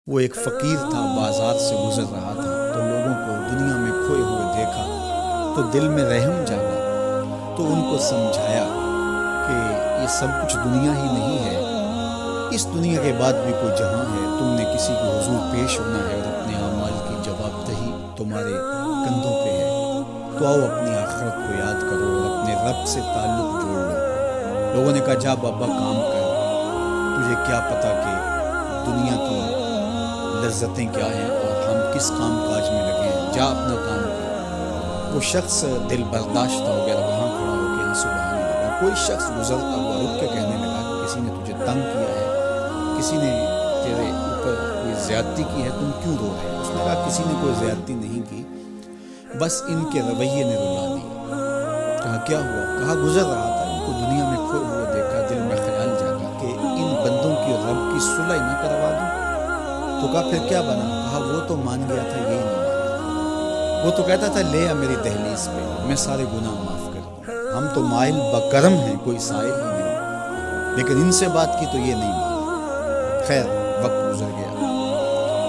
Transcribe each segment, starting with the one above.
وہ ایک فقیر تھا، بازار سے گزر رہا تھا تو لوگوں کو دنیا میں کھوئے ہوئے دیکھا تو دل میں رحم جاگا، تو ان کو سمجھایا کہ یہ سب کچھ دنیا ہی نہیں ہے، اس دنیا کے بعد بھی کوئی جہاں ہے، تم نے کسی کے حضور پیش ہونا ہے اور اپنے اعمال کی جواب دہی تمہارے کندھوں پہ ہے، تو آؤ اپنی آخرت کو یاد کرو اور اپنے رب سے تعلق جوڑ لو۔ لوگوں نے کہا جا بابا کام کر، تجھے کیا پتا کہ دنیا کی لذتیں کیا ہیں اور ہم کس کام کاج میں لگے ہیں، جا اپنا کام کر۔ وہ شخص دل برداشت ہو گیا، وہاں کھڑا ہو کے آنسو بہانے لگا۔ کوئی شخص گزرتا ہوا رک کے کہنے لگا کہ کسی نے تجھے تنگ کیا ہے، کسی نے تیرے اوپر کوئی زیادتی کی ہے، تم کیوں رو رہے؟ اس نے کہا کسی نے کوئی زیادتی نہیں کی، بس ان کے رویے نے رلا دیا۔ کہا کیا ہوا؟ کہا گزر رہا تھا، ان کو دنیا میں کھوئے ہوئے دیکھا، دل میں خیال جاگا کہ ان بندوں کی اور رب کی صلح نہ کروا دوں۔ تو کہا پھر کیا بنا؟ کہا وہ تو مان گیا تھا، یہ نہیں مانا۔ وہ تو کہتا تھا لے آ میری دہلیز پہ، میں سارے گناہ معاف کر دوں، ہم تو مائل بکرم ہیں، کوئی سائل ہی نہیں، لیکن ان سے بات کی تو یہ نہیں مانا۔ خیر وقت گزر گیا،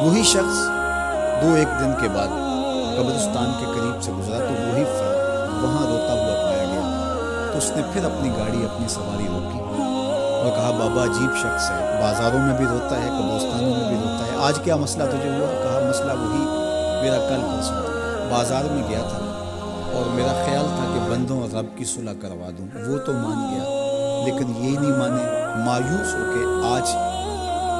وہی شخص دو ایک دن کے بعد قبرستان کے قریب سے گزرا تو وہی فرد وہاں روتا ہوا پایا گیا۔ تو اس نے پھر اپنی گاڑی، اپنی سواری روکی اور کہا بابا عجیب شخص ہے، بازاروں میں بھی روتا ہے، قبرستانوں میں بھی روتا ہے، آج کیا مسئلہ تجھے ہوا؟ کہا مسئلہ وہی میرا کل پرسوں تھا، بازار میں گیا تھا اور میرا خیال تھا کہ بندوں اور رب کی صلح کروا دوں، وہ تو مان گیا لیکن یہ نہیں مانے، مایوس ہو کے آج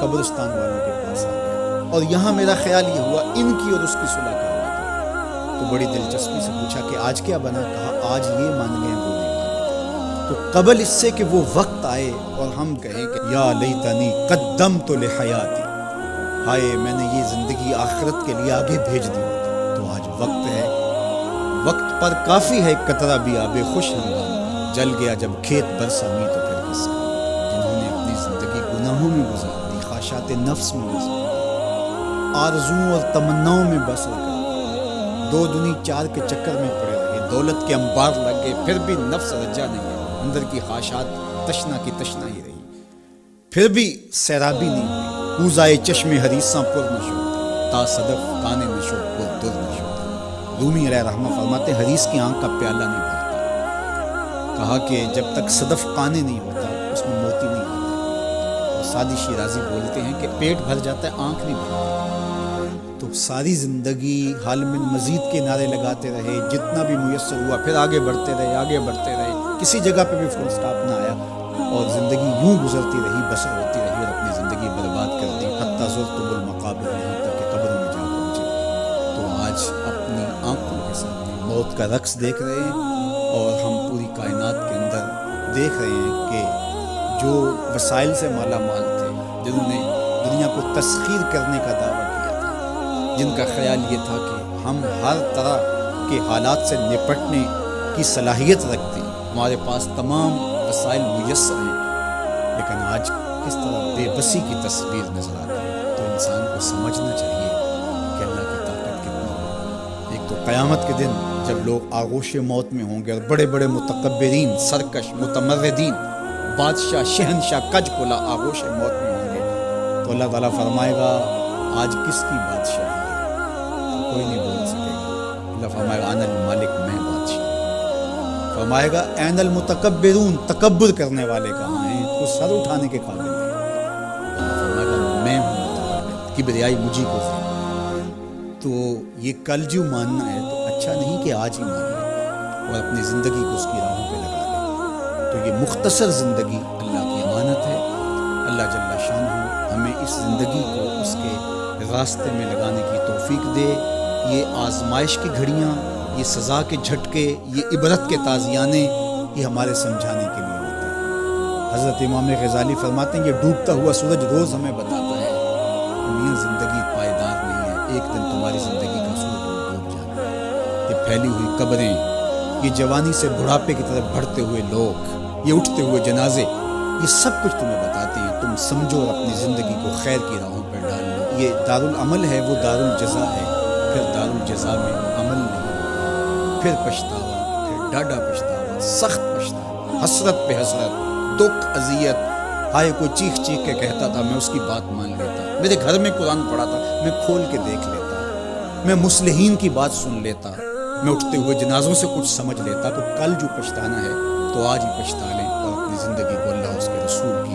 قبرستان والوں کے پاس آ گیا اور یہاں میرا خیال یہ ہوا ان کی اور اس کی صلح کروا دوں۔ تو بڑی دلچسپی سے پوچھا کہ آج کیا بنا؟ کہا آج یہ مان گئے وہ نہیں مانتے۔ تو قبل اس سے کہ وہ وقت آئے اور ہم کہیں کہ یا لیتنی قدمت لحیاتی، ہائے میں نے یہ زندگی آخرت کے لیے آگے بھیج دی ہوتی، تو آج وقت ہے، وقت پر کافی ہے قطرہ بھی آب خوش ہنگام کا، جل گیا جب کھیت برسا می تو پھر کس کا۔ جنہوں نے اپنی زندگی گناہوں میں گزار دی، خواہشات نفس میں گزار دی، آرزوؤں اور تمناؤں میں بسر کر دو دنی چار کے چکر میں پڑے رہے، دولت کے انبار لگ گئے، پھر بھی نفس رجا نہیں ہے، اندر کی خواہشات تشنا کی تشنا ہی رہی، پھر بھی سیرابی نہیں ہوئی، کوزائے چشم حریصاں پر نشود تا صدف کانے نشود پر در نشود۔ رومی علیہ رحمہ فرماتے حریص کی آنکھ کا پیالہ نہیں بھرتا، کہا کہ جب تک صدف کانے نہیں ہوتا اس میں موتی نہیں آتا، اور سادی شیرازی بولتے ہیں کہ پیٹ بھر جاتا ہے آنکھ نہیں بھرتی۔ تو ساری زندگی حال من مزید کے نعرے لگاتے رہے، جتنا بھی میسر ہوا پھر آگے بڑھتے رہے، آگے بڑھتے رہے، کسی جگہ پہ بھی فل سٹاپ نہ آیا اور زندگی یوں گزرتی رہی، بسر ہوتی رہی اور اپنی زندگی برباد کر دی، حتیٰ زرتم المقابر، یہاں تک کہ قبروں میں جا پہنچے۔ تو آج اپنی آنکھوں کے سامنے موت کا رقص دیکھ رہے ہیں اور ہم پوری کائنات کے اندر دیکھ رہے ہیں کہ جو وسائل سے مالا مال تھے، جنہوں نے دنیا کو تسخیر کرنے کا دعویٰ کیا تھا، جن کا خیال یہ تھا کہ ہم ہر طرح کے حالات سے نپٹنے کی صلاحیت رکھتے ہیں، ہمارے پاس تمام وسائل میسر ہیں، لیکن آج کس طرح بے بسی کی تصویر نظر آتی ہے۔ تو انسان کو سمجھنا چاہیے کہ اللہ کی طاقت کتنا ہے۔ ایک تو قیامت کے دن جب لوگ آغوش موت میں ہوں گے اور بڑے بڑے متکبرین، سرکش، متمردین، بادشاہ، شہنشاہ، کج کلا آغوش موت میں ہوں گے، تو اللہ تعالیٰ فرمائے گا آج کس کی بادشاہی ہے؟ تو کوئی نہیں بول سکے گا۔ اللہ فرمائے گا انا المالک، میں بادشاہ۔ فرمائے گا این المتکبرون، تکبر کرنے والے کہاں ہیں، کو سر اٹھانے کے قابل نہیں۔ اللہ فرمائے گا میں ہوں متکبر، کبریائی مجھی کو ہے۔ تو یہ کل جو ماننا ہے تو اچھا نہیں کہ آج ہی مان لیں اور اپنی زندگی کو اس کی راہوں پہ لگا لیں۔ تو یہ مختصر زندگی اللہ کی امانت ہے، اللہ جل شانہ ہمیں اس زندگی کو اس کے راستے میں لگانے کی توفیق دے۔ یہ آزمائش کی گھڑیاں، یہ سزا کے جھٹکے، یہ عبرت کے تازیانے، یہ ہمارے سمجھانے کے لیے ہوتے ہیں۔ حضرت امام غزالی فرماتے ہیں یہ ڈوبتا ہوا سورج روز ہمیں بتاتا ہے کہ میاں زندگی پائیدار نہیں ہے، ایک دن تمہاری زندگی کا سورج ڈوب جانا ہے۔ یہ پھیلی ہوئی قبریں، یہ جوانی سے بڑھاپے کی طرف بڑھتے ہوئے لوگ، یہ اٹھتے ہوئے جنازے، یہ سب کچھ تمہیں بتاتے ہیں، تم سمجھو اور اپنی زندگی کو خیر کی راہوں پر ڈال لو۔ یہ دارالعمل ہے، وہ دارالجزا ہے، پھر دارالجزا میں عمل نہیں، پھر پچھتاوا، پھر ڈاڈا پچھتاوا، سخت پچھتاوا، حسرت پہ حسرت، دکھ، اذیت، ہائے کوئی چیخ چیخ کے کہتا تھا میں اس کی بات مان لیتا، میرے گھر میں قرآن پڑھا تھا، میں کھول کے دیکھ لیتا، میں مصلحین کی بات سن لیتا، میں اٹھتے ہوئے جنازوں سے کچھ سمجھ لیتا، تو کل جو پچھتانا ہے تو آج ہی پچھتا لیں اور اپنی زندگی کو اللہ اس کے رسول کی